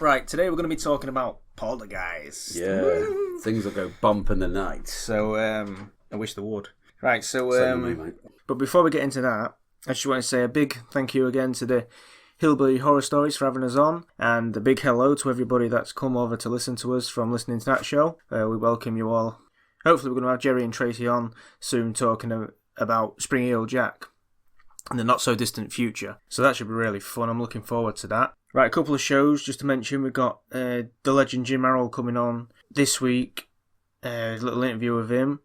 Right, today we're going to be talking about poltergeist. Yeah, things will go bump in the night. So, I wish they would. Right, so, Same with me, mate. but before we get into that, I just want to say a big thank you again to the Hillbilly Horror Stories for having us on, and a big hello to everybody that's come over to listen to us from listening to that show. We welcome you all. Hopefully we're going to have Jerry and Tracy on soon talking about Springy Old Jack in the not-so-distant future. So that should be really fun. I'm looking forward to that. Right, a couple of shows just to mention. We've got the legend Jim Harrell coming on this week. A little interview with him.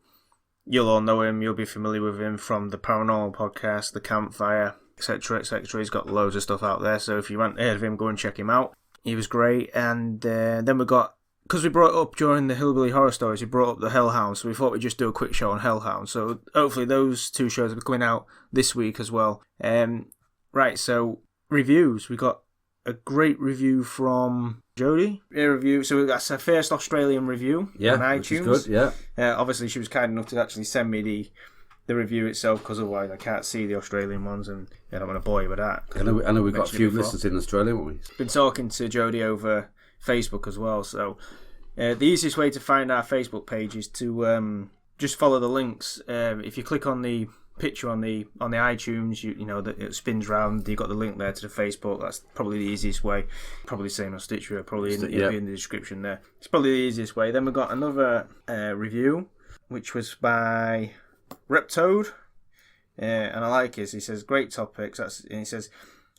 You'll all know him. You'll be familiar with him from the Paranormal Podcast, The Campfire, etc., etc. He's got loads of stuff out there. So if you haven't heard of him, go and check him out. He was great. And then we got, because we brought up during the Hillbilly Horror Stories, we brought up the Hellhound. So we thought we'd just do a quick show on Hellhound. So hopefully those two shows will be coming out this week as well. Right, so reviews. We got a great review from Jodie. A review. So that's her first Australian review on iTunes. Which is good, yeah. Obviously, she was kind enough to actually send me the review itself, because otherwise I can't see the Australian ones, and I don't want to bore you with that. I know we've got a few listeners in Australia, haven't we? Been talking to Jodie over Facebook as well. So the easiest way to find our Facebook page is to just follow the links. If you click on the picture on the iTunes, you know that it spins round. You've got the link there to the Facebook. That's probably the easiest way. Probably same on Stitcher. Probably it'll be in the description there. It's probably the easiest way. Then we've got another review, which was by Reptoad, and I like his. He says great topics. And he says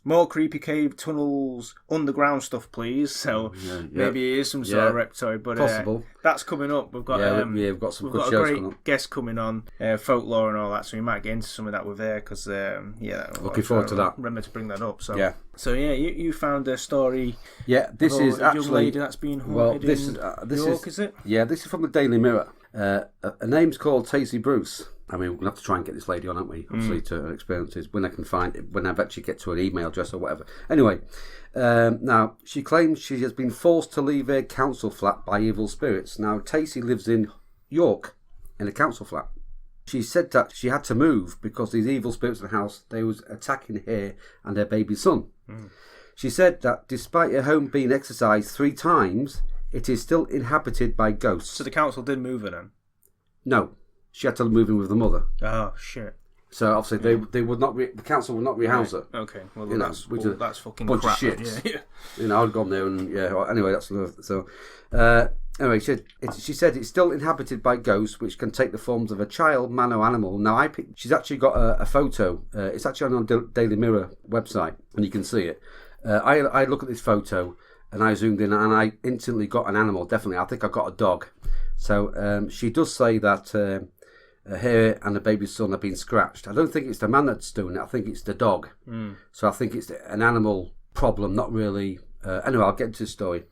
more creepy cave tunnels, underground stuff, please. So maybe it is some sort of Reptoid, but possible. That's coming up. We've got we've got some good shows a coming great up. guest coming on, folklore and all that. So we might get into some of that with her, because looking forward to that. Remember to bring that up. So you found a story. Yeah, this is a actually young lady that's been haunted in York, is it? Yeah, this is from the Daily Mirror. Her name's called Tacy Bruce. I mean, we're going to have to try and get this lady on, aren't we? Obviously, to her experiences, when I can find it, when I've actually get to an email address or whatever. Anyway, now, she claims she has been forced to leave her council flat by evil spirits. Now, Tacy lives in York, in a council flat. She said that she had to move because these evil spirits in the house, they was attacking her and her baby son. She said that despite her home being exorcised 3 times, it is still inhabited by ghosts. So the council did move her then? No. She had to move in with the mother. Oh, shit. So obviously they would not. The council would not rehouse her. Okay, well that's fucking bunch crap. Of shit. Yeah. You know, I'd gone there and Anyway, that's another. So anyway, she said it's still inhabited by ghosts, which can take the forms of a child, man, or animal. Now she's actually got a photo. It's actually on the Daily Mirror website, and you can see it. I look at this photo and I zoomed in, and I instantly got an animal. Definitely, I think I got a dog. So she does say that her and the baby's son have been scratched. I don't think it's the man that's doing it. I think it's the dog. So I think it's an animal problem, not really. Anyway, I'll get into the story.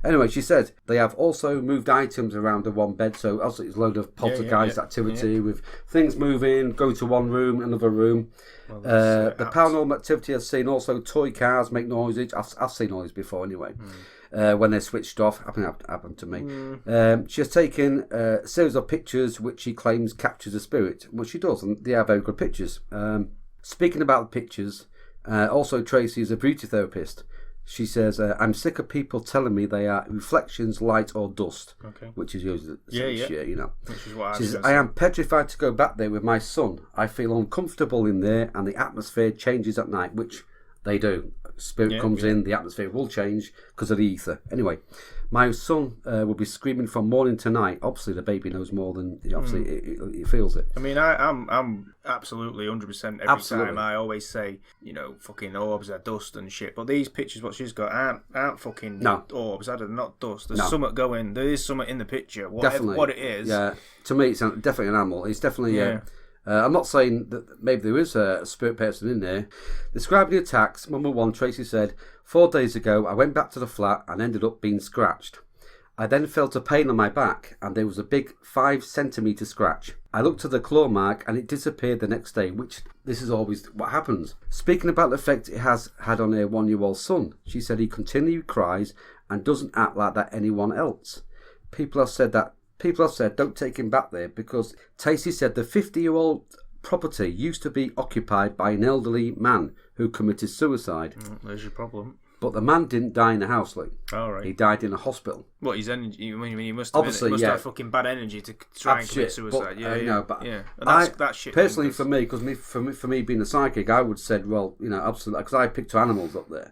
Anyway, she said they have also moved items around the one bed. So also it's a load of poltergeist activity with things moving, go to one room, another room. Well, the paranormal activity has seen also toy cars make noises. I've seen all this before anyway. When they're switched off, happened to me. She has taken a series of pictures which she claims captures a spirit. Well, she does, and they are very good pictures. Speaking about the pictures, also Tracy is a beauty therapist. She says, I'm sick of people telling me they are reflections, light or dust, which is usually you know. Which is what she says, I am petrified to go back there with my son. I feel uncomfortable in there, and the atmosphere changes at night, which they do. Spirit comes in, the atmosphere will change because of the ether. Anyway, my son will be screaming from morning to night. Obviously, the baby knows more than obviously he feels it. I mean, I'm absolutely 100% every time. I always say, fucking orbs are dust and shit. But these pictures, what she's got, aren't fucking orbs. They're not dust. There's something going. There is something in the picture. Whatever what it is. Yeah. To me, it's definitely an animal. It's definitely. I'm not saying that maybe there is a spirit person in there. Describing the attacks, number 1, Tracy said, 4 days ago, I went back to the flat and ended up being scratched. I then felt a pain on my back and there was a big 5-centimetre scratch. I looked at the claw mark and it disappeared the next day, which this is always what happens. Speaking about the effect it has had on her 1-year-old son, she said he continually cries and doesn't act like that anyone else. People have said don't take him back there because Tacy said the 50-year-old property used to be occupied by an elderly man who committed suicide. There's your problem. But the man didn't die in the house, Lee. All right. He died in a hospital. What, his energy? I mean, he must have, Obviously, have fucking bad energy to try and commit suicide. But And that's shit. Personally, for me, because for me being a psychic, I would said, well, absolutely, because I picked two animals up there.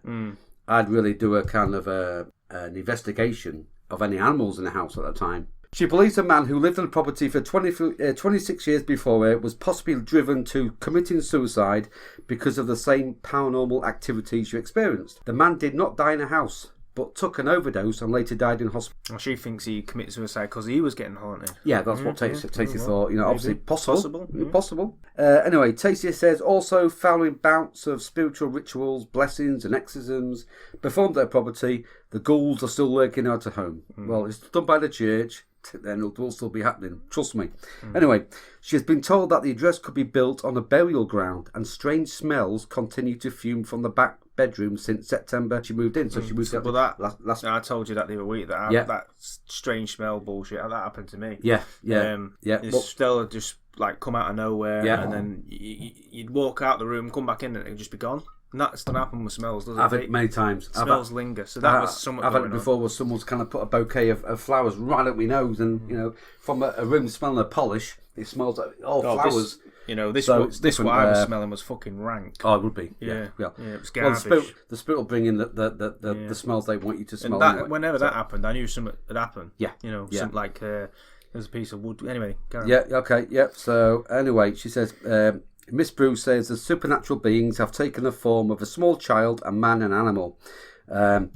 I'd really do a kind of an investigation of any animals in the house at the time. She believes a man who lived on the property for 26 years before her was possibly driven to committing suicide because of the same paranormal activities she experienced. The man did not die in a house, but took an overdose and later died in hospital. Well, she thinks he committed suicide because he was getting haunted. Yeah, that's what Tacy thought. Obviously possible. Maybe. Possible. Anyway, Tacy says also following bouts of spiritual rituals, blessings and exorcisms performed at her property, the ghouls are still lurking out of home. Well, it's done by the church. Then it will still be happening. Trust me. Anyway, she has been told that the address could be built on a burial ground and strange smells continue to fume from the back bedroom since September she moved in. So she moved in. Well, last I told you that the other week that strange smell bullshit that happened to me. Yeah. It's still just like come out of nowhere, and then you'd walk out the room, come back in, and it'd just be gone. And that's not happen with smells, does it? I've had it many times. Smells linger. So that was something. I've had it before where someone's kind of put a bouquet of flowers right up my nose, and from a room smelling of polish, it smells like flowers. This what I was smelling was fucking rank. Oh, it would be. Yeah, yeah. It was garbage. Well, the spirit will bring in the smells they want you to smell. And whenever that happened, I knew something had happened. Yeah. Something like there's a piece of wood. Anyway, carry on. Yeah. Okay. Yeah. So anyway, she says. Miss Bruce says the supernatural beings have taken the form of a small child, a man, and animal.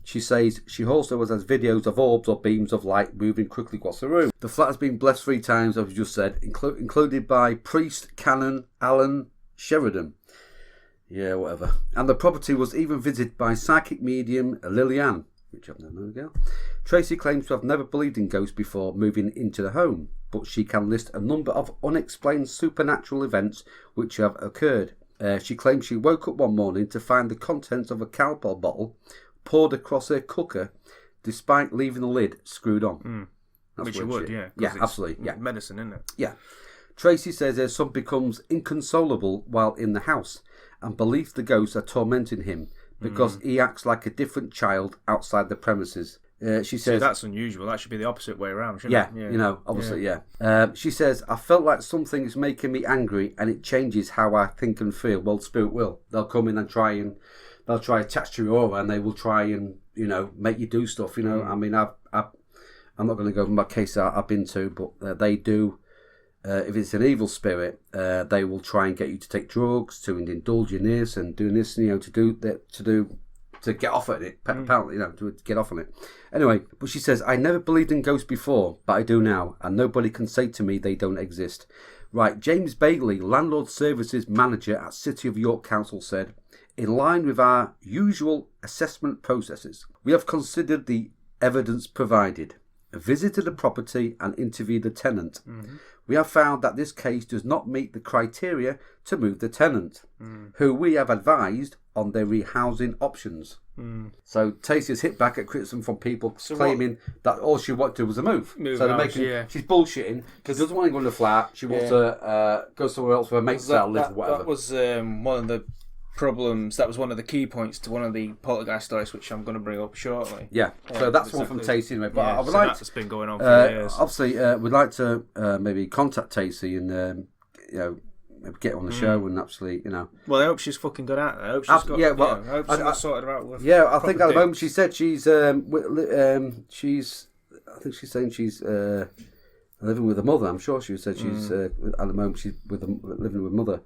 She says she also has videos of orbs or beams of light moving quickly across the room. The flat has been blessed 3 times, as we just said, included by priest Canon Alan Sheridan. Yeah, whatever. And the property was even visited by psychic medium Lillian, which I've never known again. Tracy claims to have never believed in ghosts before moving into the home, but she can list a number of unexplained supernatural events which have occurred. She claims she woke up one morning to find the contents of a Calpol bottle poured across her cooker, despite leaving the lid screwed on. Which you would, yeah. Yeah, absolutely. Yeah, medicine, isn't it? Yeah. Tracy says her son becomes inconsolable while in the house and believes the ghosts are tormenting him because he acts like a different child outside the premises. She says that's unusual. That should be the opposite way around, shouldn't it? Yeah, obviously, yeah. She says, I felt like something is making me angry and it changes how I think and feel. Well, spirit will. They'll come in and they'll try to attach to your aura and they will try and, make you do stuff, I mean, I'm not going to go over my case that I've been to, but they do, if it's an evil spirit, they will try and get you to take drugs, to indulge in this and doing this, to get off on it, apparently, to get off on it. Anyway, but she says, I never believed in ghosts before, but I do now, and nobody can say to me they don't exist. Right, James Bailey, Landlord Services Manager at City of York Council said, in line with our usual assessment processes, we have considered the evidence provided, visited the property and interviewed the tenant. We have found that this case does not meet the criteria to move the tenant, who we have advised on their rehousing options. So Tacy has hit back at criticism from people claiming that all she wanted to do was a move. So they're making she's bullshitting because she doesn't want to go in the flat. She wants to go somewhere else where her mates live or whatever. That was one of the problems. That was one of the key points to one of the poltergeist stories, which I'm going to bring up shortly. Yeah, so that's one from Tacy anyway. But I would that's been going on for years. Obviously, we'd like to maybe contact Tacy and maybe get her on the show and actually, Well, I hope she's fucking good at it. I hope she's got. I hope someone sorted her out with. Yeah, I think at the moment she said she's I think she's saying she's living with her mother. I'm sure she said she's at the moment she's living with mother.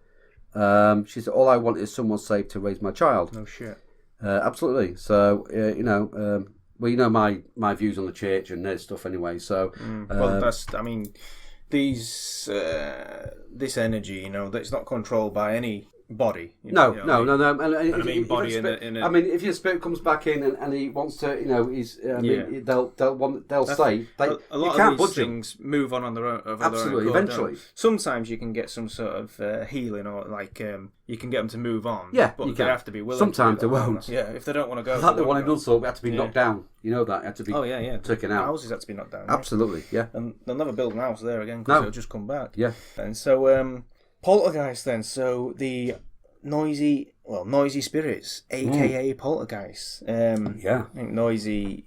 She said, all I want is someone safe to raise my child. No shit. Absolutely. So, my views on the church and their stuff anyway. So, this energy, that's not controlled by any body. No. And body in a... I mean, if your spirit comes back in and he wants to, they'll stay. A lot of these things move on their own. Absolutely, eventually. Sometimes you can get some sort of healing, or you can get them to move on. Yeah, but they have to be willing. Sometimes they won't. Yeah, if they don't want to go. Like the one in Nunsall, we had to be knocked down. You know that had to be. Taken out. Houses had to be knocked down. Absolutely, yeah. And they'll never build an house there again because it'll just come back. Yeah. And so poltergeist then. So the noisy spirits, aka poltergeists. Yeah. I think noisy,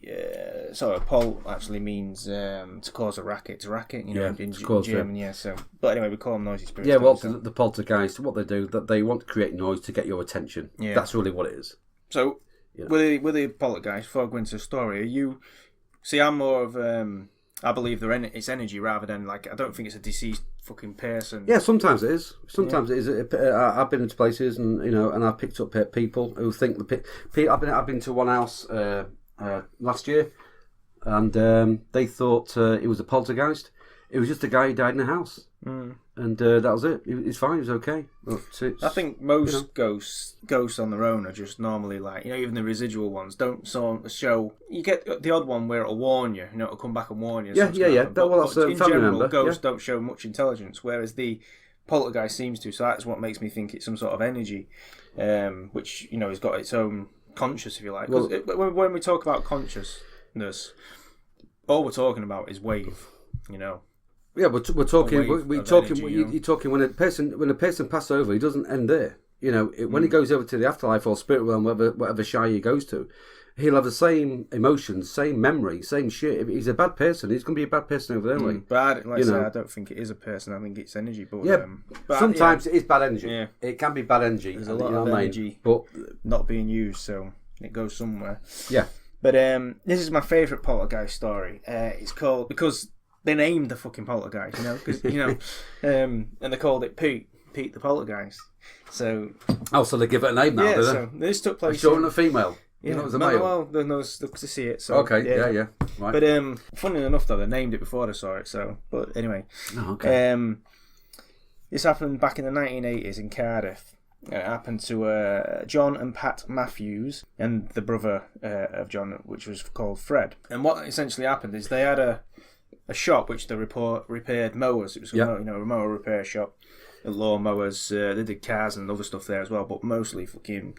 pol actually means to cause a racket, in German, yeah. So, but anyway, we call them noisy spirits. Yeah, well, the poltergeist, what they do, that they want to create noise to get your attention. Yeah. That's really what it is. So, with the poltergeist, before I go into the story, I'm more of I believe it's energy rather than I don't think it's a deceased fucking person. Yeah, sometimes it is. Sometimes it is. I've been into places and I've picked up people who think I've been to one house last year, and they thought it was a poltergeist. It was just a guy who died in a house, and that was it. It's fine. It was okay. I think most ghosts on their own are just normally even the residual ones don't show. You get the odd one where it'll warn you. It'll come back and warn you. Yeah. That's a in family general, member. Ghosts don't show much intelligence, whereas the poltergeist seems to. So that's what makes me think it's some sort of energy, which has got its own conscious, if you like. Well, when we talk about consciousness, all we're talking about is wave. Yeah, we're talking. We're talking. Energy, you're talking when a person passes over, he doesn't end there. When he goes over to the afterlife or spirit realm, whatever shy he goes to, he'll have the same emotions, same memory, same shit. If he's a bad person, he's going to be a bad person over there. But I don't think it is a person. I think it's energy. But sometimes it is bad energy. Yeah. It can be bad energy. There's a lot of energy, but not being used, so it goes somewhere. Yeah. But this is my favourite poltergeist story. It's called because. They named the fucking poltergeist, and they called it Pete the poltergeist. So, so they give it a name now, do they? So this took place. Showing a female. Yeah, it was a male. Well, there's no to see it. So, okay, yeah, right. But funny enough, though, they named it before they saw it. So, but anyway, this happened back in the 1980s in Cardiff. It happened to John and Pat Matthews and the brother of John, which was called Fred. And what essentially happened is they had a shop which they repaired mowers. It was a mower repair shop, lawn mowers. They did cars and other stuff there as well, but mostly fucking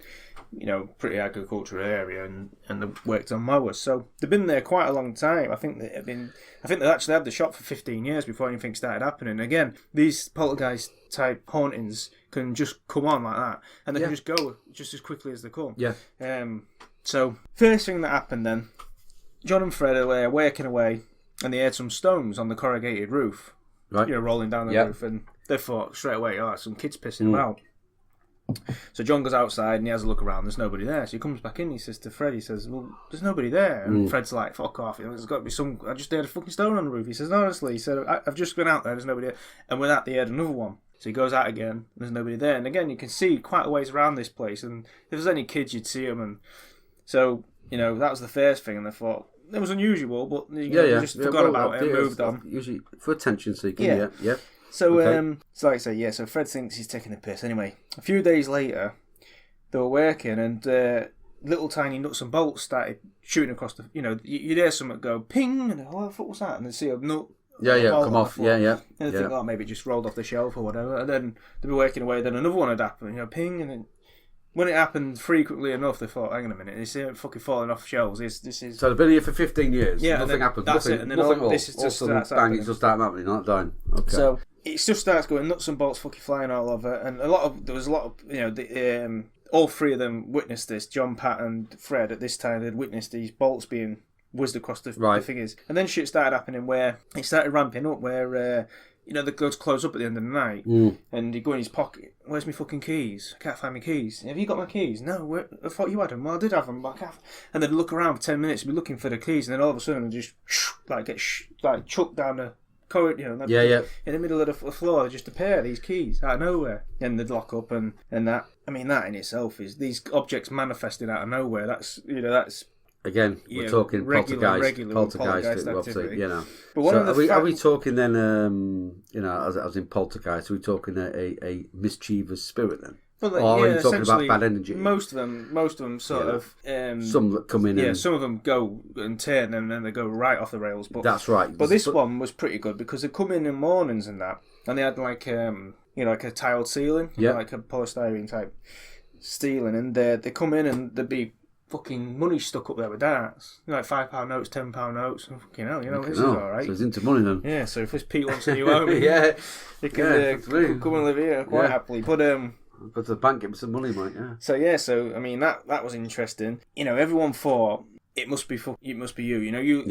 pretty agricultural area, and they worked on mowers. So they've been there quite a long time. I think they actually had the shop for 15 years before anything started happening. Again, these poltergeist type hauntings can just come on like that, and they can just go just as quickly as they come. Yeah. So first thing that happened then, John and Fred were working away. And they had some stones on the corrugated roof, right? Rolling down the roof, and they thought straight away, some kids pissing about. So John goes outside and he has a look around. There's nobody there. So he comes back in. He says to Fred, he says, "Well, there's nobody there." And Fred's like, "Fuck off! There's got to be some. I just heard a fucking stone on the roof." He says, "Honestly," he said, "I've just been out there. There's nobody there." And with that, they had another one. So he goes out again. And there's nobody there. And again, you can see quite a ways around this place. And if there's any kids, you'd see them. And so that was the first thing. And they thought. It was unusual, but just forgot about it and moved on. Usually for attention seeking, yeah. So, so like I say, so Fred thinks he's taking the piss. Anyway, a few days later, they were working and little tiny nuts and bolts started shooting across the, you'd hear something go ping, and what the fuck was that? And they'd see a nut. Come off, yeah. And they think, maybe it just rolled off the shelf or whatever. And then they'd be working away, then another one would happen, ping, and then. When it happened frequently enough, they thought, hang on a minute, this isn't fucking falling off shelves. This is... So they've been here for 15 years. Yeah, nothing happens. That's it. And then this is just starts happening. It's just starting happening, not dying. Okay. So it just starts going nuts and bolts fucking flying all over. And there was a lot of, all three of them witnessed this. John, Pat and Fred at this time, they'd witnessed these bolts being whizzed across the figures. And then shit started happening where it started ramping up where... the goods close up at the end of the night, and he go in his pocket. Where's my fucking keys? I can't find my keys. Have you got my keys? No, I thought you had them. Well, I did have them, but I can't. And they'd look around for 10 minutes, be looking for the keys, and then all of a sudden, they just get chucked down the corridor. In the middle of the floor, they just appear these keys out of nowhere, and they'd lock up, and that. I mean, that in itself is these objects manifesting out of nowhere. That's. Again, we're talking poltergeist activity. But are we talking then? As in poltergeist, are we talking a mischievous spirit then? Well, or are you talking about bad energy? Most of them sort of. Some that come in. Yeah, some of them go and turn, and then they go right off the rails. But that's right. But this one was pretty good because they come in the mornings and that, and they had like a tiled ceiling, like a polystyrene type ceiling, and they come in and they'd be. Fucking money stuck up there with darts. Like £5 notes, £10 notes. Fucking hell, this is alright. So he's into money then. Yeah, so if this Pete wants a new home, he can come and live here quite happily. But Go to the bank, get me some money, mate. Yeah. So I mean that was interesting. You know, everyone thought it must be you. You know, you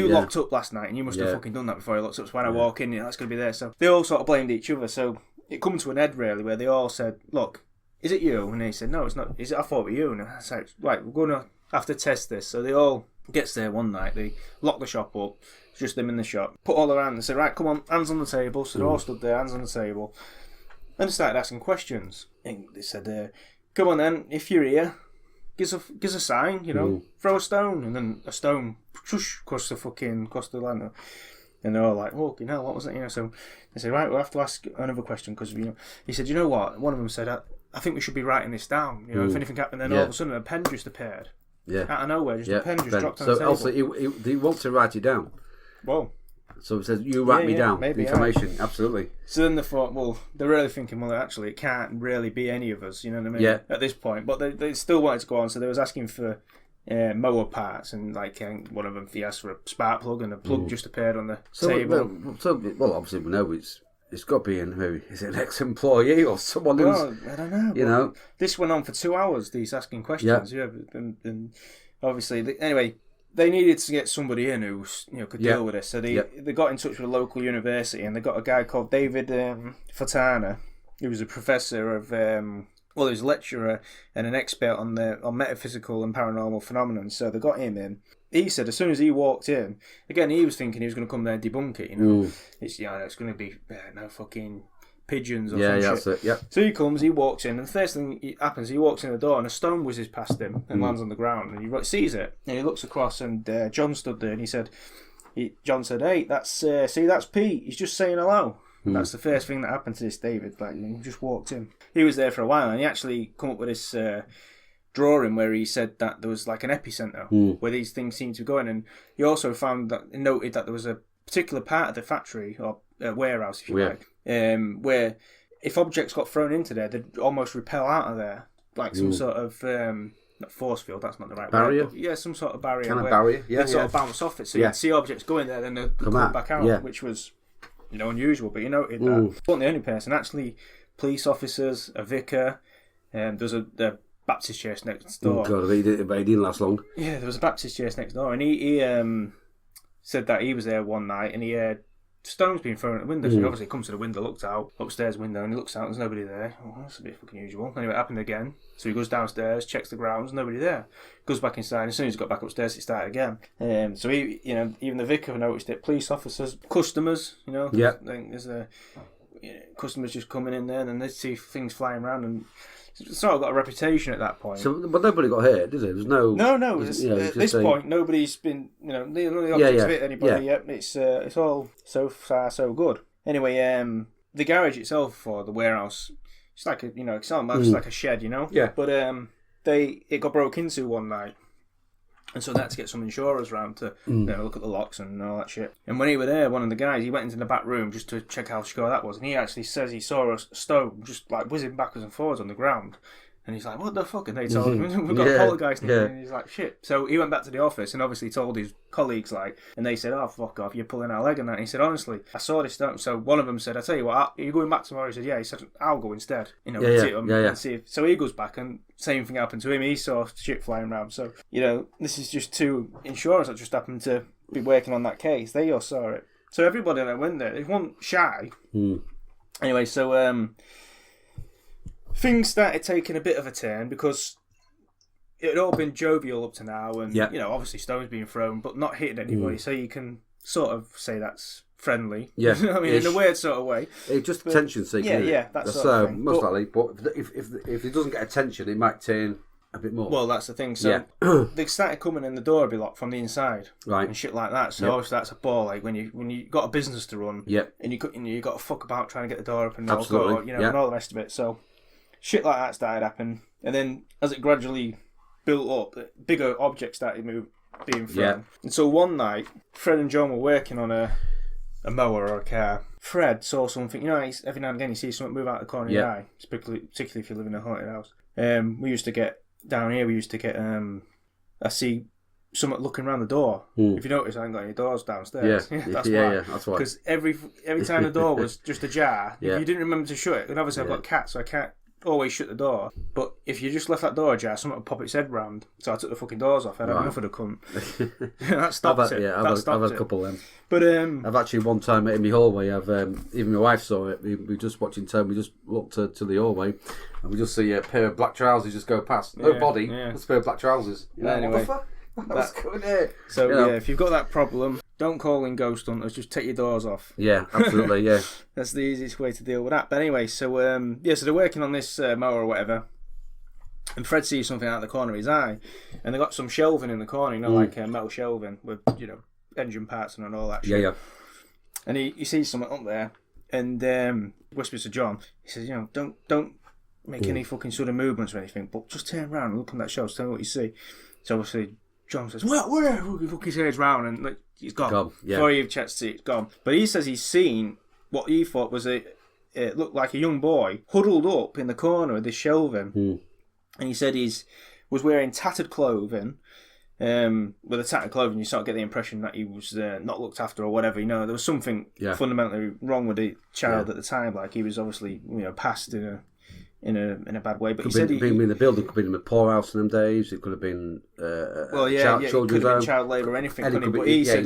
locked up last night and you must have fucking done that before you locked up. So when I walk in, that's going to be there. So they all sort of blamed each other. So it come to an end really, where they all said, "Look, is it you?" And they said, "No, it's not. Is it? I thought it was you." And I said, "Right, we're going to have to test this." So they all gets there one night. They lock the shop up. It's just them in the shop. Put all around and said, "Right, come on, hands on the table." So they all stood there, hands on the table. And they started asking questions. And they said, "Come on then, if you're here, give us a sign, you know, throw a stone." And then a stone across the land. And they're all like, "Oh, you know, what was that?" You know, so they said, "Right, we'll have to ask another question," because, you know, he said, "You know what?" One of them said, I think we should be writing this down. You know, if anything happened, then all of a sudden a pen just appeared. Yeah. Out of nowhere, just a pen just dropped on the table. So also, he wants to write it down. Well. So it says, "You write me down." Maybe, the information, absolutely. So then they thought, well, they're really thinking, well, actually, it can't really be any of us, you know what I mean? Yeah. At this point, but they still wanted to go on, so they was asking for mower parts, and like one of them, he asked for a spark plug, and the plug just appeared on the table. Well, obviously we know it's got to be is it an ex-employee or someone who's... I don't know. You know, this went on for 2 hours. These asking questions, and obviously, anyway. They needed to get somebody in who could deal with this. So they got in touch with a local university, and they got a guy called David Fontana, who was a professor of, he was a lecturer and an expert on metaphysical and paranormal phenomena. So they got him in. He said as soon as he walked in, again, he was thinking he was going to come there and debunk it. You know, it's going to be no fucking pigeons or some shit. That's it. Yeah. So he comes, he walks in, and the first thing happens, he walks in the door, and a stone whizzes past him and lands on the ground, and he sees it, and he looks across, and John stood there, and John said, "Hey, that's Pete. He's just saying hello." That's the first thing that happened to this David. Like, he just walked in. He was there for a while, and he actually come up with this drawing where he said that there was like an epicenter where these things seemed to be going, and he also noted that there was a particular part of the factory or warehouse, if you like, where if objects got thrown into there, they'd almost repel out of there, like some sort of not force field. That's not the right barrier. Word, but some sort of barrier. Kind of barrier. Yeah, sort of bounce off it. So you'd see objects going there, then they'd come back out, which was unusual. But you noted that. He wasn't the only person. Actually, police officers, a vicar, there's the Baptist church next door. Oh God, he didn't last long. Yeah, there was a Baptist church next door, and he said that he was there one night, and he heard stones being thrown at the window. So he obviously comes to the window, looks out, upstairs window, and he looks out, there's nobody there. Oh, that's a bit fucking unusual. Anyway, it happened again. So he goes downstairs, checks the grounds, nobody there. Goes back inside, and as soon as he got back upstairs, it started again. So he, even the vicar noticed it. Police officers, customers, there's customers just coming in there, and they see things flying around, and it's sort of got a reputation at that point. So, but nobody got hurt, did it? There's no. No. At this point, nobody's been, none of the objects have hit anybody yet. It's all so far so good. Anyway, the garage itself for the warehouse, it's like it's almost like a shed, Yeah. But it got broke into one night. And so they had to get some insurers round to look at the locks and all that shit. And when he was there, one of the guys, he went into the back room just to check how secure that was. And he actually says he saw a stone just like whizzing backwards and forwards on the ground. And he's like, "What the fuck?" And they told him, "We've got a poltergeist." And he's like, "Shit." So he went back to the office and obviously told his colleagues, and they said, "Oh, fuck off, you're pulling our leg," and that. And he said, "Honestly, I saw this stone." So one of them said, "I tell you what, are you going back tomorrow?" He said, "Yeah." He said, "I'll go instead." And see if. So he goes back, and same thing happened to him. He saw shit flying around. So this is just two insurers that just happened to be working on that case. They all saw it. So everybody that went there, they weren't shy. Anyway, so things started taking a bit of a turn because it had all been jovial up to now, and obviously stones being thrown, but not hitting anybody. So you can sort of say that's friendly. Yeah, I mean, in a weird sort of way. It's just attention seeking. Yeah, that's sort of thing. Most likely. But if it doesn't get attention, it might turn a bit more. Well, that's the thing. So they started coming in, the door would be locked from the inside, right, and shit like that. So obviously that's a ball. Like when you got a business to run, and you got to fuck about trying to get the door open, and and all the rest of it. So shit like that started happening, and then as it gradually built up, bigger objects started being thrown. And so one night, Fred and John were working on a mower or a car. Fred saw something. Every now and again you see something move out of the corner of your eye, particularly if you live in a haunted house. We used to get down here. I see something looking around the door. If you notice, I ain't got any doors downstairs. Yeah, That's yeah, why. yeah, that's why. Because every time the door was just ajar, Yeah. if you didn't remember to shut it, and obviously I've got cats, so I can't always shut the door. But if you just left that door ajar, something would pop its head round. So I took the fucking doors off. I had enough of the cunt. That stopped it. Yeah, I've had a couple of them. But I've actually one time in my hallway. I've even my wife saw it. We were just watching TV. We just looked to the hallway, and we just see a pair of black trousers just go past. No body, just a pair of black trousers. You know, anyway, what the fuck? What's going here? So if you've got that problem, don't call in ghost hunters. Just take your doors off. Yeah, absolutely. Yeah, that's the easiest way to deal with that. But anyway, so so they're working on this mower or whatever, and Fred sees something out of the corner of his eye, and they got some shelving in the corner, like metal shelving with engine parts and all that shit. Yeah. And he sees something up there, and whispers to John. He says, don't make any fucking sudden movements or anything, but just turn around and look on that shelf. Tell me what you see. So obviously John says, where? Look his head's round, and he's gone. Before he checks to see, it's gone. But he says he's seen what he thought was it looked like a young boy huddled up in the corner of this shelving. And he said was wearing tattered clothing. With the tattered clothing, you sort of get the impression that he was not looked after or whatever. There was something fundamentally wrong with the child at the time. Like he was obviously passed in a bad way. But he said been in the building, could have been in a poorhouse in them days. It could have been it could have been child labour or anything. But he said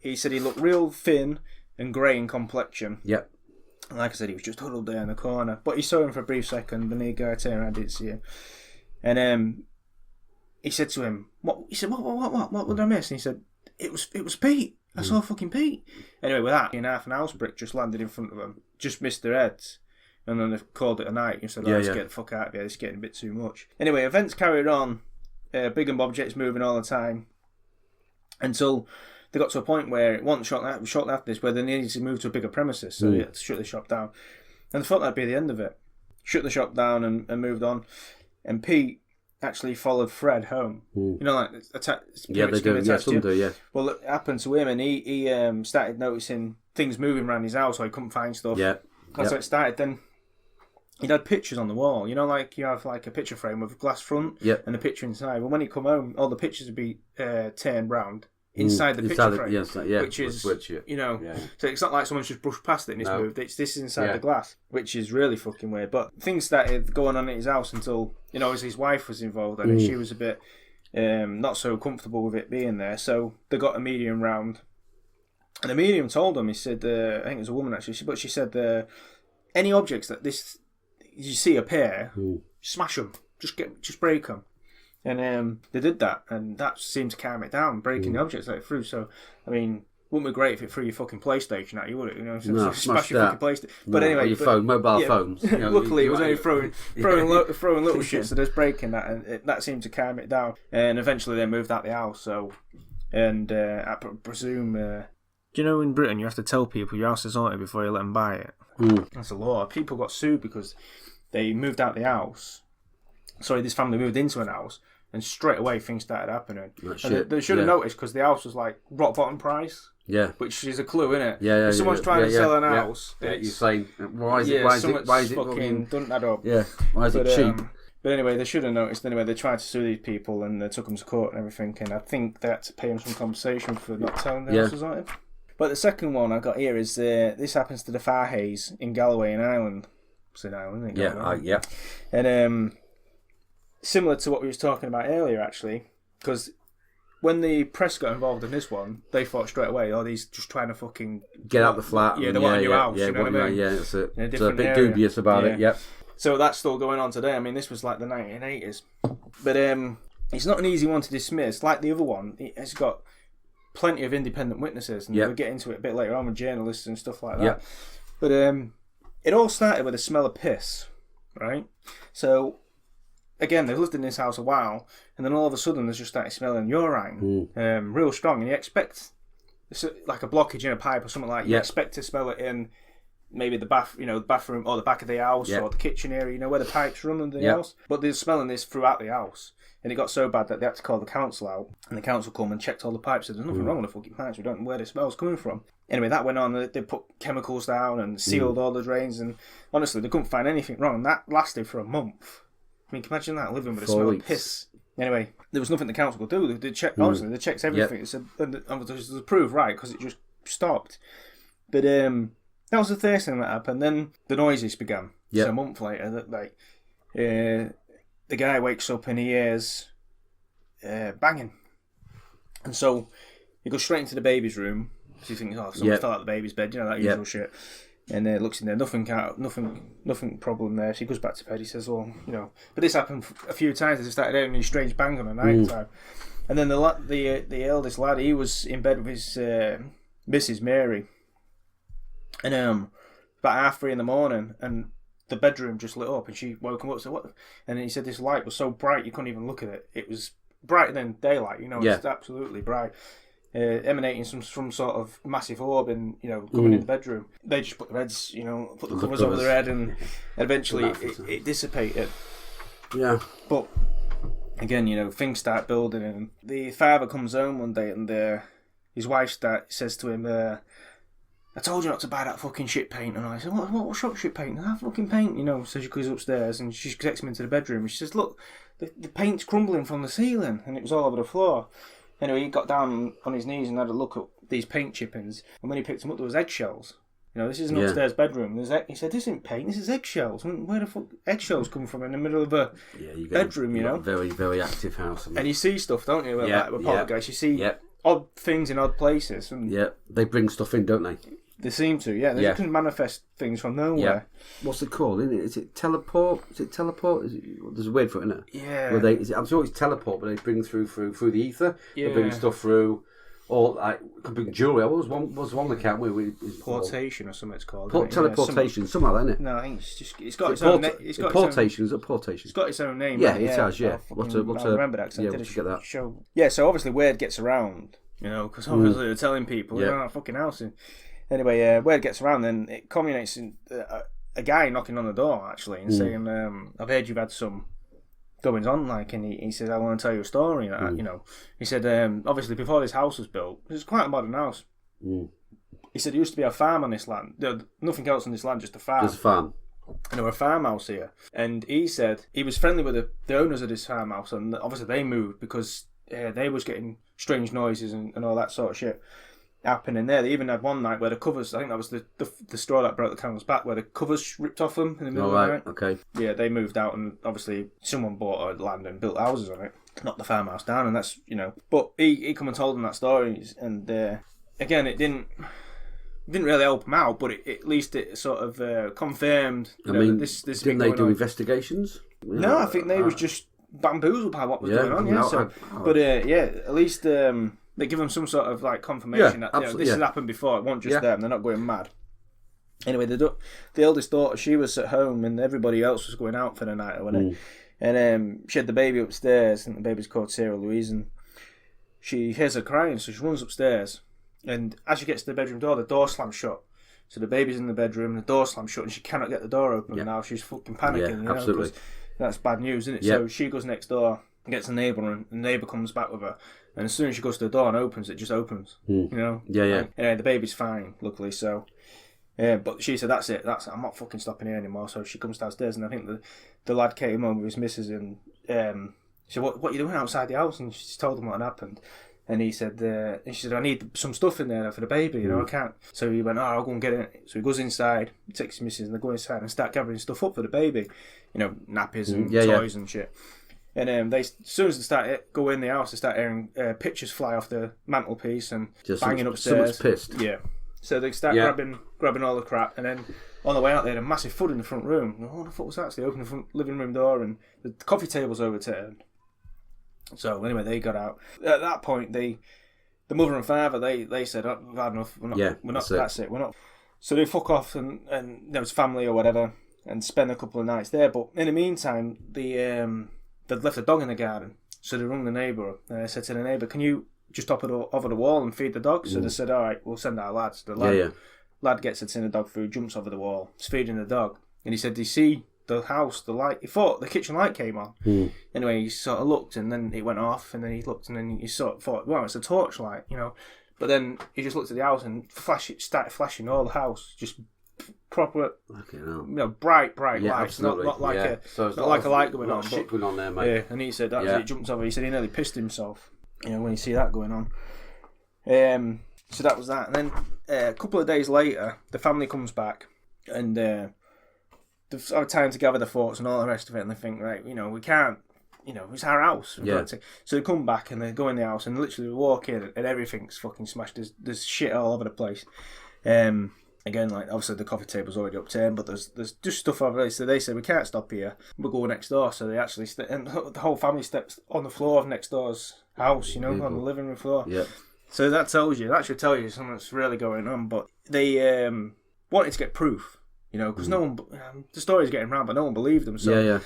he said he looked real thin and grey in complexion. Yeah. And like I said, he was just huddled there in the corner. But he saw him for a brief second, and the guy turned around, didn't see him. And he said to him, "What?" He said, "What did I miss?" And he said, "It was Pete. I saw fucking Pete." Anyway, with that, half an house brick just landed in front of them, just missed their heads. And then they called it a night and said, let's get the fuck out of here, it's getting a bit too much. Anyway, events carried on, big and objects moving all the time, until they got to a point where, shortly after this, where they needed to move to a bigger premises, so they had to shut the shop down. And they thought that'd be the end of it. Shut the shop down and moved on. And Pete actually followed Fred home. They do. Yeah, some do, yeah. Well, it happened to him, and he started noticing things moving around his house, so he couldn't find stuff. Yeah. That's how it started. Then he'd had pictures on the wall, like you have like a picture frame with a glass front and a picture inside. Well, when he come home, all the pictures would be turned round inside the picture frame, which is, so it's not like someone's just brushed past it and it's moved. This is inside the glass, which is really fucking weird. But things started going on at his house until, his wife was involved and she was a bit not so comfortable with it being there. So they got a medium round. And the medium told him, he said, I think it was a woman actually, but she said, any objects that you see appear, smash them, just break them. And they did that, and that seemed to calm it down, breaking the objects like through. So, I mean, wouldn't be great if it threw your fucking PlayStation at you, would it? No, smash your fucking PlayStation. But anyway, your mobile phones. Luckily, it was only throwing little shit, so just breaking that, and that seemed to calm it down. And eventually, they moved out the house. So, and I presume. Do you know in Britain you have to tell people your house is haunted before you let them buy it? That's a law. People got sued because they moved out the house. Sorry, this family moved into an house, and straight away things started happening. They should have noticed because the house was like rock bottom price. Yeah, which is a clue, isn't it? Yeah. If someone's trying to sell an house, you're saying why is it fucking doesn't add up? Yeah, why is it cheap? But anyway, they should have noticed. Anyway, they tried to sue these people and they took them to court and everything. And I think they had to pay them some compensation for not telling the house was haunted. But the second one I got here is this happens to the Farhays in Galloway in Ireland. It's in Ireland, isn't it? Yeah. And similar to what we was talking about earlier, actually, because when the press got involved in this one, they thought straight away, he's just trying to fucking get out the flat. Yeah, they want a new house. You know what I mean? Yeah, it's a bit dubious about it. Yep. So that's still going on today. I mean, this was like the 1980s, but it's not an easy one to dismiss. Like the other one, it's got plenty of independent witnesses, and we'll get into it a bit later on with journalists and stuff like that. Yep. But it all started with a smell of piss, right? So again, they've lived in this house a while, and then all of a sudden there's just started smelling urine, real strong, and you expect it's like a blockage in a pipe or something like that. You expect to smell it in maybe the bathroom or the back of the house or the kitchen area, where the pipes run under the house. But they're smelling this throughout the house. And it got so bad that they had to call the council out. And the council come and checked all the pipes. Said, there's nothing wrong with the fucking pipes. We don't know where the smell's coming from. Anyway, that went on. They put chemicals down and sealed all the drains. And honestly, they couldn't find anything wrong. And that lasted for a month. I mean, can you imagine that? Living with a smell of piss Anyway, there was nothing the council could do. They checked, honestly, they checked everything. Yep. And there's proof, right, because it just stopped. But that was the first thing that happened. Then the noises began. Yep. So a month later, that the guy wakes up and he hears banging. And so he goes straight into the baby's room. So he thinks, someone fell out of the baby's bed, that usual shit. And looks in there, nothing problem there. So he goes back to bed. He says, but this happened a few times. They started hearing these strange bangs on the night time. And then the eldest lad, he was in bed with his Mrs. Mary. And about 3:30 in the morning, and the bedroom just lit up, and she woke him up. So what? And he said this light was so bright you couldn't even look at it. It was brighter than daylight. It's absolutely bright. Emanating some sort of massive orb and coming in the bedroom. They just put their heads, put the covers over their head, and eventually it dissipated. Yeah. But again, things start building, and the father comes home one day, and his wife says to him, "I told you not to buy that fucking shit paint." And I said, "What's up, shit paint? That fucking paint, So she goes upstairs and she takes him into the bedroom, and she says, "Look, the paint's crumbling from the ceiling," and it was all over the floor. Anyway, he got down on his knees and had a look at these paint chippings, and when he picked them up, there was eggshells. This is an upstairs bedroom. He said, "This isn't paint, this is eggshells. Where the fuck eggshells come from in the middle of a bedroom, a very, very active house. And you see stuff, don't you, with poltergeist? You see odd things in odd places. And they bring stuff in, don't they? They seem to, They can manifest things from nowhere. What's it called? Is it teleport? There's a word for it, isn't it? Yeah. I'm sure it's teleport, but they bring through the ether. Yeah. They bring stuff through, or could bring jewellery. What was one account where portation or something it's called. Teleportation, something like that, isn't it? No, I think it's got its own name. Portation, is it portation? It's got its own name. Yeah, it has, yeah. I remember that because I did a show. Yeah, so obviously word gets around, because obviously they're telling people, fucking house. Anyway, word gets around, then it culminates in a guy knocking on the door, actually, and saying, "I've heard you've had some goings on," and he said, "I want to tell you a story." He said, obviously, before this house was built, it was quite a modern house. He said, there used to be a farm on this land. Nothing else on this land, just a farm. Just a farm. And there were a farmhouse here. And he said he was friendly with the owners of this farmhouse, and obviously they moved because they was getting strange noises and all that sort of shit happening there. They even had one night where the covers, I think that was the straw that broke the camel's back, where the covers ripped off them in the middle of the night. Okay. Yeah, they moved out, and obviously someone bought land and built houses on it, knocked the farmhouse down, and that's, But he come and told them that story, and again, it didn't really help him out, but at least it sort of confirmed. That this didn't they do investigations? No, I think they was just bamboozled by what was going on. At least. They give them some sort of confirmation that this has happened before. It wasn't just them. They're not going mad. Anyway, the eldest daughter, she was at home, and everybody else was going out for the night or whatever. And she had the baby upstairs, and the baby's called Sarah Louise, and she hears her crying, so she runs upstairs. And as she gets to the bedroom door, the door slams shut. So the baby's in the bedroom, and the door slams shut, and she cannot get the door open. And now she's fucking panicking. Yeah, absolutely. That's bad news, isn't it? So she goes next door, gets a neighbour, and the neighbour comes back with her. And as soon as she goes to the door and opens, it just opens. Yeah. Anyway, the baby's fine, luckily. So, but she said, "That's it. I'm not fucking stopping here anymore." So she comes downstairs, and I think the lad came home with his missus, and she said, "What are you doing outside the house?" And she told him what had happened. And he said, she said, "I need some stuff in there for the baby. I can't." So he went, "I'll go and get it." So he goes inside, takes his missus, and they go inside and start gathering stuff up for the baby. Nappies and toys and shit. And as soon as they start go in the house, they start hearing pictures fly off the mantelpiece and just banging upstairs. Someone's pissed. Yeah. So they start grabbing all the crap, and then on the way out, they had a massive flood in the front room. What the fuck was that? So they opened the front living room door, and the coffee table's overturned. So anyway, they got out. At that point, the mother and father, they said, "Oh, we've had enough. We're not. That's it. We're not." So they fuck off, and there was family or whatever, and spend a couple of nights there. But in the meantime, they'd left a dog in the garden, so they rung the neighbour. They said to the neighbour, "Can you just hop it over the wall and feed the dog?" So they said, "All right, we'll send our lads." The lad gets it in the dog food, jumps over the wall, is feeding the dog, and he said, "Do you see the house, the light?" He thought the kitchen light came on. Anyway, he sort of looked, and then it went off, and then he looked, and then he sort of thought, "Well, it's a torchlight, But then he just looked at the house, and it started flashing all the house, just proper, Okay, no. bright Yeah, lights, absolutely. not like yeah. not like a light going a lot on. of shit going on there, mate. Yeah, and he said Yeah. it jumped over. He said he nearly pissed himself. When you see that going on. So that was that, and then a couple of days later, the family comes back, and they've had time to gather the thoughts and all the rest of it, and they think, right, we can't, it's our house. Yeah. So they come back and they go in the house and literally walk in and everything's fucking smashed. There's shit all over the place. Again, like obviously the coffee table's already upturned, but there's just stuff over there. So they said we can't stop here. We'll go next door. So they actually and the whole family steps on the floor of next door's house. On the living room floor. Yeah. So that should tell you something's really going on. But they wanted to get proof, because no one, the story's getting around, but no one believed them. So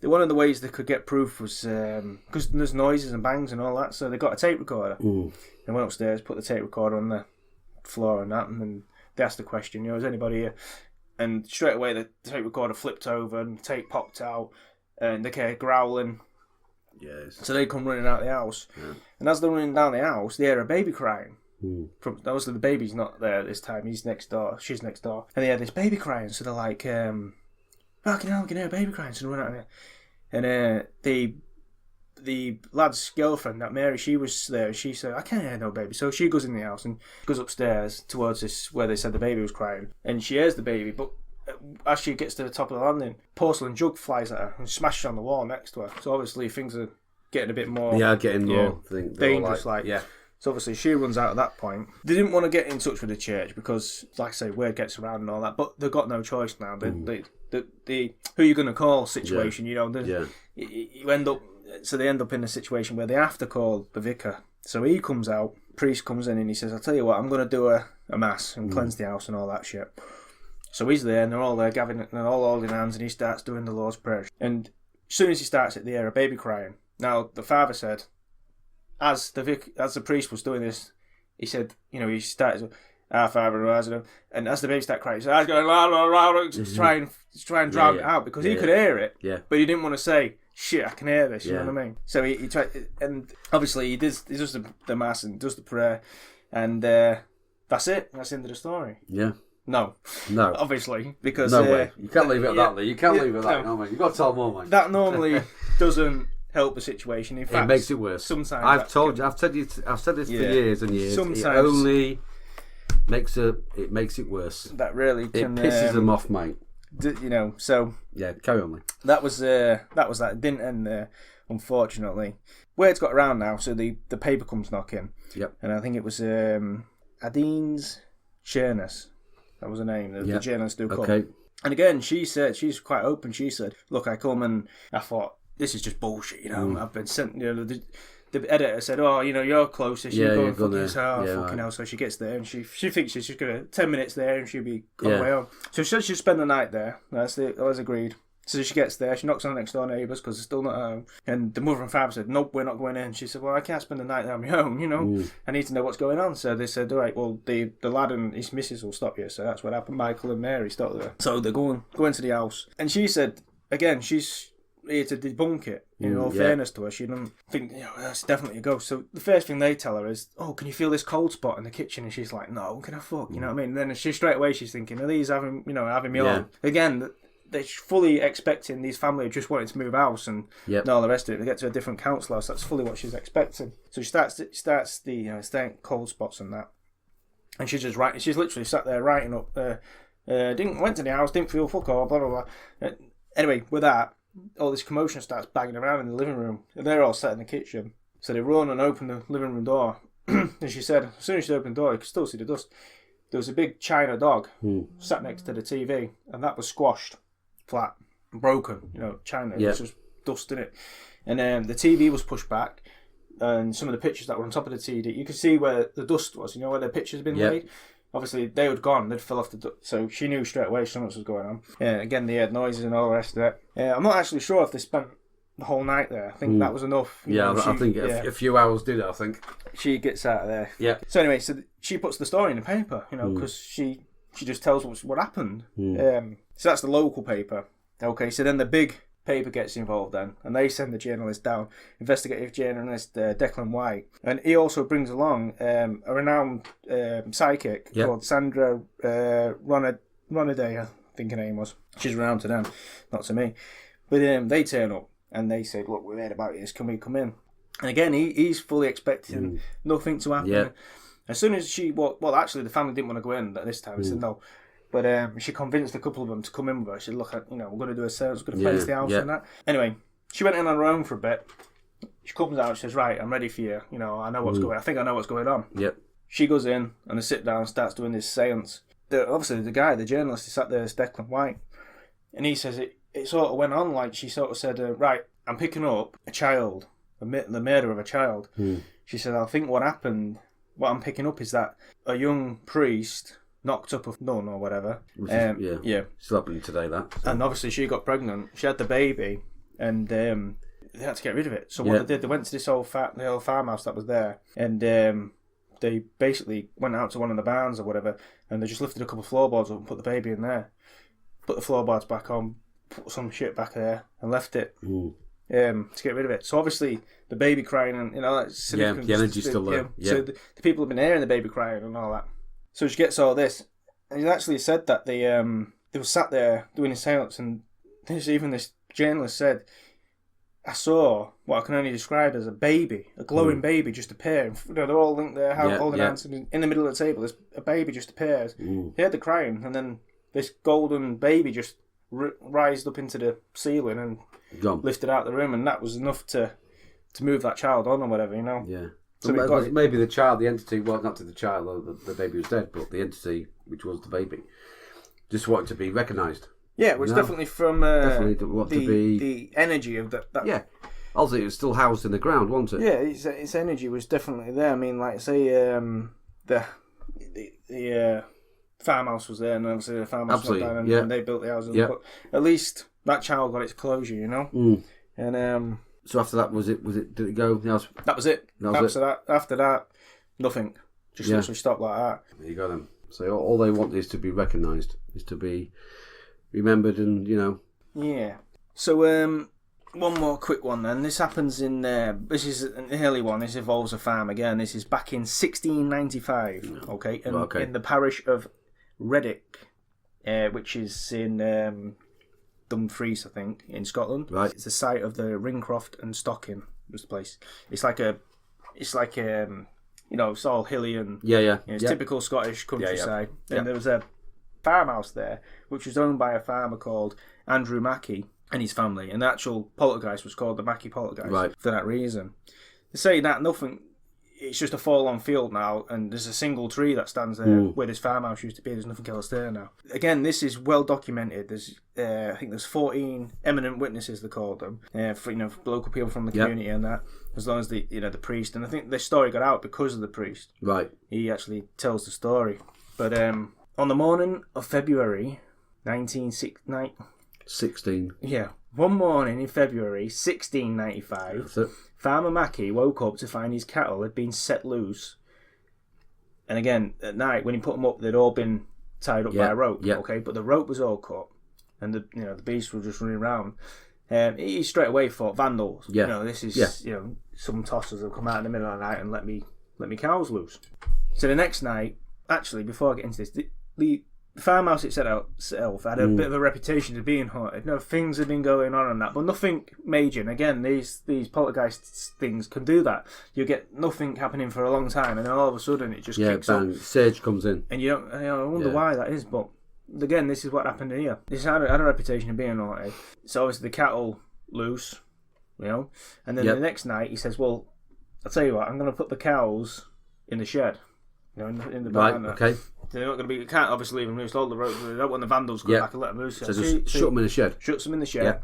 one of the ways they could get proof was because there's noises and bangs and all that. So they got a tape recorder. They went upstairs, put the tape recorder on the floor and that, and then they asked the question, is anybody here? And straight away the tape recorder flipped over and the tape popped out, and they kept growling. Yes. So they come running out of the house, and as they're running down the house, they hear a baby crying. Obviously the baby's not there this time; he's next door. She's next door, and they hear this baby crying. So they're like, "I can hear a baby crying." So they run out of there, and the lad's girlfriend, that Mary, she was there. She said, "I can't hear no baby." So she goes in the house and goes upstairs towards this where they said the baby was crying, and she hears the baby, but as she gets to the top of the landing, porcelain jug flies at her and smashes on the wall next to her. So obviously things are getting a bit more... Yeah, getting more dangerous. So obviously she runs out at that point. They didn't want to get in touch with the church because, like I say, word gets around and all that, but they've got no choice now. The who you going to call situation, you end up... So they end up in a situation where they have to call the vicar. So he comes out, priest comes in and he says, "I'll tell you what, I'm going to do a mass and cleanse the house and all that shit." So he's there, and they're all there, gathering, and they're all holding hands, and he starts doing the Lord's Prayer. And as soon as he starts it, they hear a baby crying. Now, the father said, as the priest was doing this, he said, he started, "Our Father who art in heaven," and as the baby started crying, he said, "I was going la la la," to try and drown it out, because he could hear it, but he didn't want to say, "Shit, I can hear this," you know what I mean? So he tried, and obviously he does the mass and does the prayer, and that's it. That's the end of the story. Yeah. No. Obviously, because... No way. You can't leave it at that, Lee. You can't leave it at that, no, man. You've got to tell more, man. That normally doesn't help the situation. In fact, it makes it worse. Sometimes I've said this for years and years. Sometimes it only makes it worse. That really can... It pisses them off, mate. So... Yeah, carry on, mate. That was that. It didn't end there, unfortunately. Word's got around now, so the paper comes knocking. Yep. And I think it was Adine's Sheerness. That was her name. The journalist who come. Okay. And again, she said, she's quite open. She said, "Look, I come and I thought, this is just bullshit, I've been sent, the editor said, oh, you're closest, you go and fuck yourself, fucking hell." So she gets there and she thinks she's just going to 10 minutes there and she'll be on the way home. So she said she'll spend the night there. That was agreed. So she gets there, she knocks on the next door neighbours because they're still not home. And the mother and father said, "Nope, we're not going in." She said, "Well, I can't spend the night on my own, I need to know what's going on." So they said, "All right, well, the lad and his missus will stop you." So that's what happened. Michael and Mary stopped there. So they're going to the house. And she said, again, she's here to debunk it. In all fairness to her, she doesn't think, that's definitely a ghost. So the first thing they tell her is, "Oh, can you feel this cold spot in the kitchen?" And she's like, "No, can I fuck?" You know what I mean? And then straight away she's thinking, "Are these having me on?" Again, they're fully expecting these family just wanting to move house and all the rest of it. They get to a different council house. That's fully what she's expecting. So she starts the staying cold spots and that, and she's just writing. She's literally sat there writing up. Went to the house, didn't feel fuck all, blah blah blah. Anyway, with that, all this commotion starts banging around in the living room, and they're all sat in the kitchen. So they run and open the living room door, and she said, as soon as she opened the door, you could still see the dust. There was a big China dog sat next to the TV, and that was squashed. Flat, broken, China. There's just dust in it. And the TV was pushed back, and some of the pictures that were on top of the TV, you could see where the dust was, where the pictures had been made. Obviously, they had gone, they'd fell off the dust, so she knew straight away something was going on. Again, they heard noises and all the rest of it. I'm not actually sure if they spent the whole night there. I think that was enough. I think a few hours did it, I think. She gets out of there. Yeah. So anyway, she puts the story in the paper, because she just tells what happened. So that's the local paper. Okay, so then the big paper gets involved then, and they send the journalist down, investigative journalist Declan White, and he also brings along a renowned psychic called Sandra Day, I think her name was. She's around to them, not to me. But they turn up and they say, look, we heard about this, can we come in? And again, he's fully expecting nothing to happen. Yeah. As soon as well, actually, the family didn't want to go in at this time. They said no. But she convinced a couple of them to come in with her. She said, look, we're going to do a sale, we're going to fence the house and that. Anyway, she went in on her own for a bit. She comes out, she says, right, I'm ready for you. I know what's going on. I think I know what's going on. Yep. She goes in and they sit down and starts doing this seance. Obviously, the journalist, he sat there, it's Declan White. And he says it sort of went on like she sort of said, right, I'm picking up a child, the murder of a child. She said, I think what happened, what I'm picking up is that a young priest knocked up a nun or whatever. Still happening today, that. So. And obviously she got pregnant. She had the baby, and they had to get rid of it. So what they did, they went to this old farmhouse that was there, and they basically went out to one of the barns or whatever, and they just lifted a couple of floorboards up and put the baby in there, put the floorboards back on, put some shit back there, and left it. To get rid of it. So obviously the baby crying and that's significant. The energy's still there. So the people have been hearing the baby crying and all that. So she gets all this, and he actually said that they were sat there doing a seance, and this journalist said, I saw what I can only describe as a glowing baby just appear. They're all linked there, holding hands, and in the middle of the table, a baby just appears. He heard the crying, and then this golden baby just rised up into the ceiling and lifted out the room, and that was enough to move that child on or whatever, Yeah. So maybe the child, the entity, well, not to the child, the baby was dead, but the entity, which was the baby, just wanted to be recognised. Yeah, it was definitely from the energy of that. Yeah. Also, it was still housed in the ground, wasn't it? Yeah, its energy was definitely there. I mean, like, say, the farmhouse was there, and obviously the farmhouse was down, and they built the house. But at least that child got its closure, And so after that, did it go? That was it. After that, nothing. Just literally stopped like that. There you go then. So all they want is to be recognised, is to be remembered, and Yeah. So one more quick one then. This happens in this is an early one. This involves a farm again. This is back in 1695. Okay, in the parish of Reddick, which is in Dumfries, I think, in Scotland. Right. It's the site of the Ringcroft and Stocking was the place. It's like it's all hilly and it's typical Scottish countryside. And there was a farmhouse there which was owned by a farmer called Andrew Mackey and his family, and the actual poltergeist was called the Mackey poltergeist for that reason. They say that it's just a fallen field now, and there's a single tree that stands there where this farmhouse used to be. There's nothing else there now. Again, this is well documented. There's I think there's 14 eminent witnesses, they called them, for local people from the community and that, as long as the priest. And I think this story got out because of the priest. Right. He actually tells the story. But on the morning of February 16. Yeah. One morning in February 1695, Farmer Mackey woke up to find his cattle had been set loose. And again, at night, when he put them up, they'd all been tied up by a rope. Yeah. Okay, but the rope was all cut, and the beasts were just running around. He straight away thought vandals. Yeah. This is some tossers have come out in the middle of the night and let me cows loose. So the next night, actually, before I get into this, the farmhouse itself had a bit of a reputation of being haunted. Things had been going on and that, but nothing major. And again, these poltergeist things can do that. You get nothing happening for a long time, and then all of a sudden it just kicks bang, up. Surge comes in, and you don't. I wonder why that is, but again, this is what happened here. This had a reputation of being haunted. So obviously the cattle loose, and then the next night he says, "Well, I'll tell you what, I'm going to put the cows in the shed." In the barn. Right, okay. They're not going to be. You can't obviously leave them loose. All the roads. They don't want the vandals to come back and let them loose. So just shut them in the shed. Shuts them in the shed. Yeah.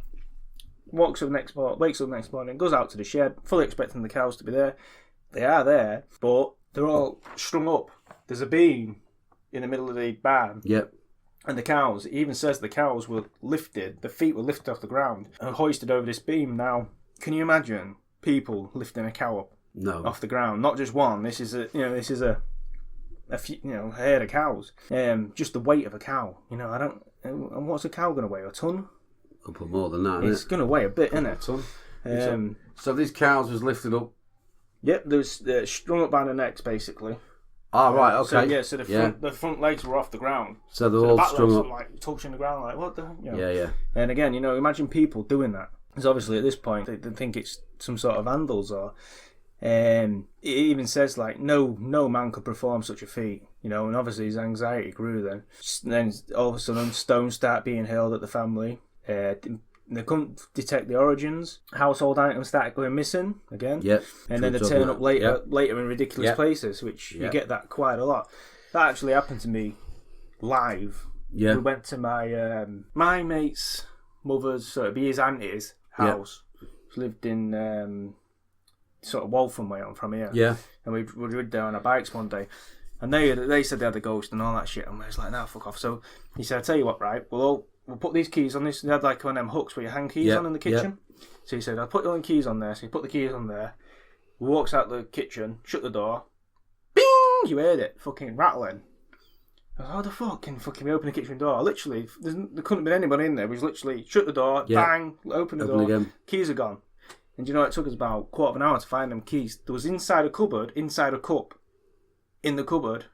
Wakes up the next morning. Goes out to the shed, fully expecting the cows to be there. They are there, but they're all strung up. There's a beam in the middle of the barn. Yep. And the cows. It even says the cows were lifted. The feet were lifted off the ground and hoisted over this beam. Now, can you imagine people lifting a cow up? No. Off the ground? Not just one. This is a few, a herd of cows. Just the weight of a cow. And what's a cow going to weigh? A ton? A couple more than that. It's going to weigh a bit, isn't it? A ton. So these cows was lifted up. Yep, there's strung up by the necks basically. Ah, right, okay. So the front legs were off the ground. So they're The all back strung legs up. were, like touching the ground, like what the hell? You know? Yeah. And again, imagine people doing that. Because obviously at this point they think it's some sort of vandals or. It even says like no man could perform such a feat, and obviously his anxiety grew then. Then all of a sudden stones start being hurled at the family. They couldn't detect the origins. Household items started going missing again. Yep. And then they turn up later in ridiculous Yep. places, which you get that quite a lot. That actually happened to me live. Yeah. We went to my my mate's mother's, so it'd be his auntie's house. She lived in sort of Waltham way on from here. Yeah. And we were there on our bikes one day. And they said they had a ghost and all that shit. And I was like, no, fuck off. So he said, I'll tell you what, right? We'll put these keys on this. They had like one of them hooks where you hang keys on in the kitchen. So he said, I'll put the keys on there. So he put the keys on there. He walks out the kitchen, shut the door. Bing! You heard it, fucking rattling. I was like, how the fuck can we open the kitchen door? Literally, there couldn't have been anybody in there. It was literally shut the door, bang, open the door, again. Keys are gone. And it took us about a quarter of an hour to find them keys. There was inside a cupboard, inside a cup, in the cupboard,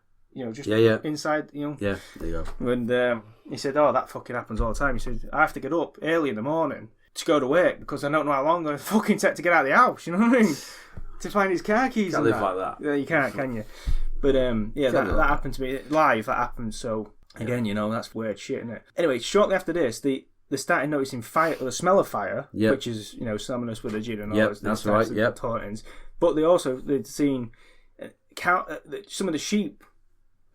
just inside, Yeah, there you go. And he said, oh, that fucking happens all the time. He said, I have to get up early in the morning to go to work because I don't know how long I'm going to fucking take to get out of the house, you know what I mean? To find his car keys Can't and live like that. Yeah, you can't, can you? But that happened to me live, that happened, so again, that's weird shit, isn't it? Anyway, shortly after this, they started noticing fire, the smell of fire, which is, summoners with a gin and all those that's right, tauntings. But they'd seen some of the sheep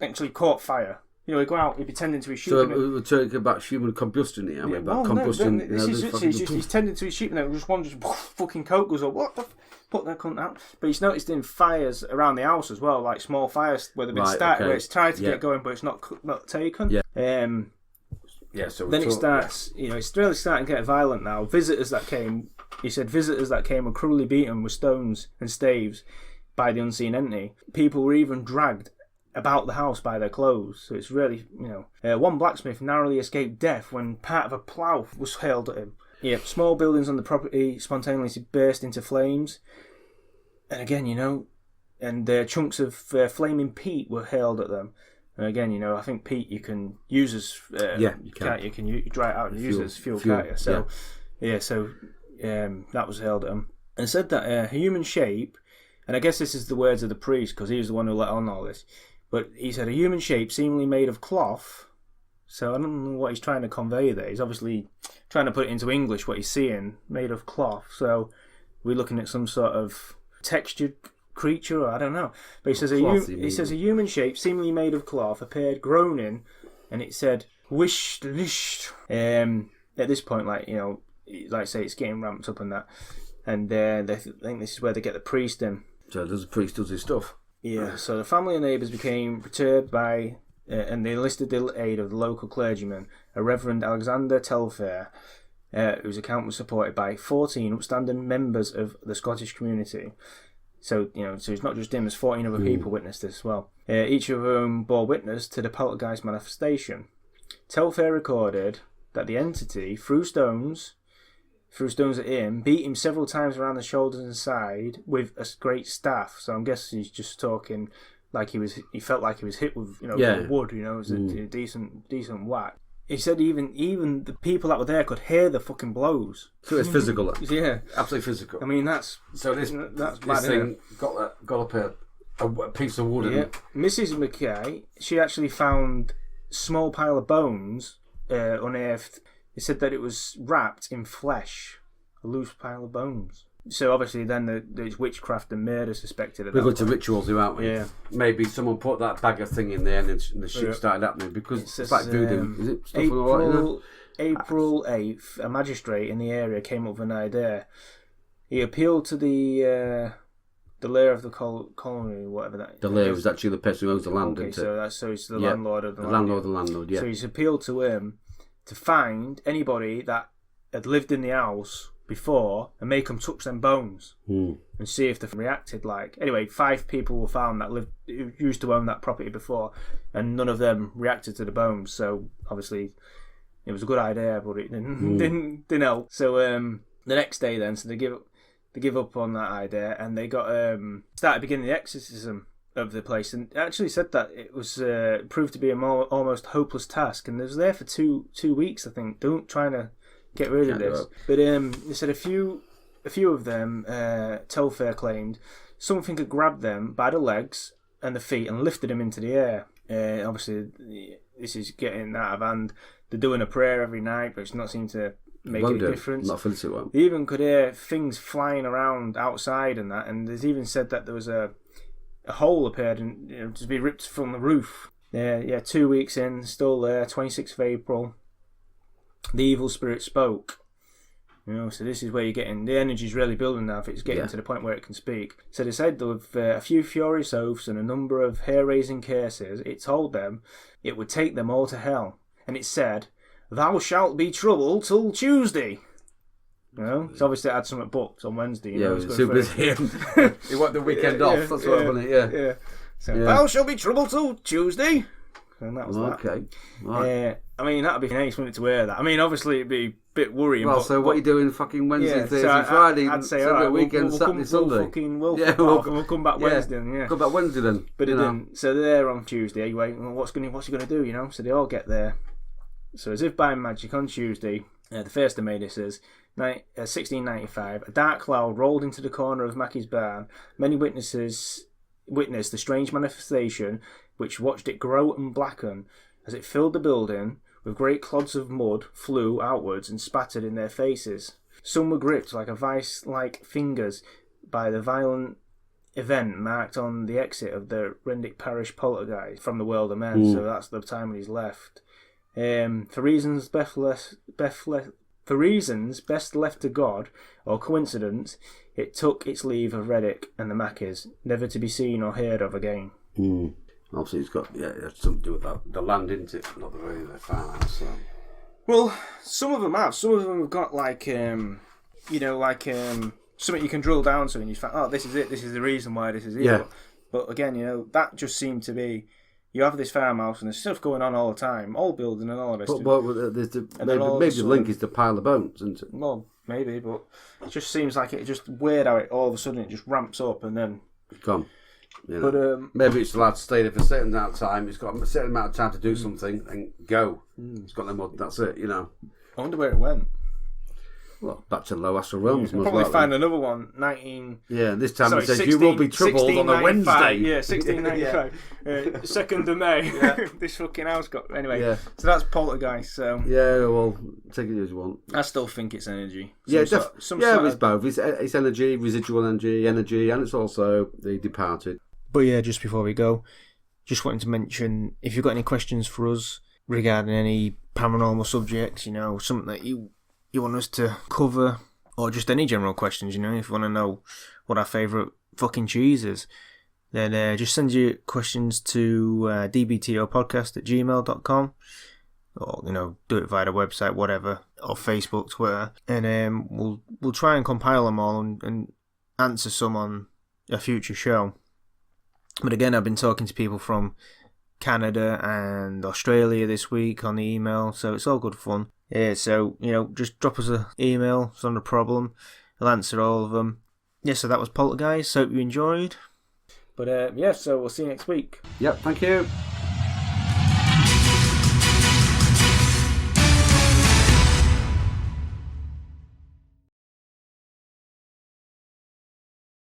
actually caught fire. He'd go out, he'd be tending to his sheep. So we're talking about human combustion here, aren't we? About combustion. He's tending to his sheep, and then one just fucking coke goes up. What the put that cunt out? But he's noticed in fires around the house as well, like small fires where they've been started, where it's tried to get going, but it's not taken. So then it starts, it's really starting to get violent now. Visitors that came were cruelly beaten with stones and staves by the unseen entity. People were even dragged about the house by their clothes. So it's really, one blacksmith narrowly escaped death when part of a plough was hurled at him. Small buildings on the property spontaneously burst into flames. And again, and chunks of flaming peat were hurled at them. And again, I think peat you can use as you can. You can dry it out and use it as fuel, can't you? So that was hurled at them. And said that a human shape, and I guess this is the words of the priest because he was the one who let on all this. But he said a human shape seemingly made of cloth. So I don't know what he's trying to convey there. He's obviously trying to put it into English, what he's seeing, made of cloth. So we're looking at some sort of textured creature, or I don't know. But he says a human shape seemingly made of cloth appeared groaning, and it said wish lish. At this point, like I say, it's getting ramped up and that, and they think this is where they get the priest in. So the priest does his stuff. Yeah. So the family and neighbours became perturbed by. And they enlisted the aid of the local clergyman, a Reverend Alexander Telfair, whose account was supported by 14 upstanding members of the Scottish community. So, so it's not just him, there's 14 other people witnessed this as well. Each of whom bore witness to the poltergeist manifestation. Telfair recorded that the entity threw stones at him, beat him several times around the shoulders and side with a great staff. So I'm guessing he's just talking... like he felt like he was hit with with wood, it was a decent whack. He said even the people that were there could hear the fucking blows. So it's physical. Yeah, absolutely physical. I mean that's this thing got up a piece of wood. Yeah, Mrs. McKay, she actually found a small pile of bones unearthed. He said that it was wrapped in flesh, a loose pile of bones. So obviously then there's witchcraft and murder suspected at that point. We're going to rituals here, aren't we? Yeah. Maybe someone put that bag of thing in there and then the shit started happening because it's like voodoo. Is it stuff April 8th, a magistrate in the area came up with an idea. He appealed to the lair of the colony, whatever that. The lair was actually the person who owns the land. Okay, so he's the landlord of the land. Landlord of the landlord, yeah. So he's appealed to him to find anybody that had lived in the house before and make them touch them bones and see if they've reacted. Anyway, 5 people were found that who used to own that property before, and none of them reacted to the bones. So obviously it was a good idea, but it didn't help. So the next day then, so they give up on that idea, and they got started beginning the exorcism of the place, and actually said that it was proved to be a almost hopeless task, and they was there for two weeks, I think. Don't trying to get rid of this, but they said a few of them, Telfair claimed, something had grabbed them by the legs and the feet and lifted them into the air. Obviously, this is getting out of hand. They're doing a prayer every night, but it's not seeming to make any difference. Not for it won't. They even could hear things flying around outside and that, and there's even said that there was a hole appeared and to be ripped from the roof. 2 weeks in, still there, 26th of April. The evil spirit spoke. So this is where you're getting the energy's really building now. If it's getting to the point where it can speak. So they said with a few furious oaths and a number of hair-raising curses, it told them it would take them all to hell, and it said, "Thou shalt be trouble till Tuesday." It's obviously had something booked on Wednesday. It's super busy. He want the weekend off. That's what I want. So thou shalt be trouble till Tuesday. And that was okay. Right. I mean, that'd be nice, wouldn't it, to wear that? I mean, obviously, it'd be a bit worrying. Well, so what are you doing fucking Wednesday, Thursday, Friday, I'd say, Saturday, all right, weekend, Saturday, Sunday? We'll come back Wednesday then, Come back Wednesday then. But it didn't. So they're there on Tuesday. You wait, well, what's he going to do, So they all get there. So as if by magic, on Tuesday, the 1st of May, this is, 1695, a dark cloud rolled into the corner of Mackie's barn. Many witnesses witnessed the strange manifestation, which watched it grow and blacken as it filled the building with great clods of mud, flew outwards and spattered in their faces. Some were gripped like a vice-like fingers by the violent event marked on the exit of the Rendick Parish poltergeist from the world of men. So that's the time when he's left. For reasons best left to God or coincidence, it took its leave of Reddick and the Mackies, never to be seen or heard of again. Obviously, it's got something to do with that. The land, isn't it? Not the farmhouse. So. Well, some of them have. Some of them have got something you can drill down to, and you find, this is it. This is the reason why this is here. Yeah. But again, that just seemed to be. You have this farmhouse and there's stuff going on all the time, all building and all the rest of it. Maybe the link is the pile of bones, isn't it? Well, maybe, but it just seems like it just weird how it all of a sudden it just ramps up and then it's gone. But maybe it's allowed to stay there for a certain amount of time. It's got a certain amount of time to do something and go. It's got no more. That's it. I wonder where it went. Well, back to low astral realms. We'll probably find another one. This time it says you will be troubled on a Wednesday. Yeah, 1695. 2nd of May. This fucking house got. Anyway, so that's poltergeist. So well, take it as you want. I still think it's energy. It's both. It's energy, residual energy, and it's also the departed. But just before we go, just wanted to mention if you've got any questions for us regarding any paranormal subjects, something that you want us to cover, or just any general questions, if you want to know what our favourite fucking cheese is, then just send your questions to dbtopodcast@gmail.com, or, do it via the website, whatever, or Facebook, Twitter, and we'll try and compile them all and answer some on a future show. But again, I've been talking to people from Canada and Australia this week on the email, so it's all good fun. So, just drop us an email, it's not a problem. I'll answer all of them. So that was Poltergeist, hope you enjoyed. But, so we'll see you next week. Yep, thank you.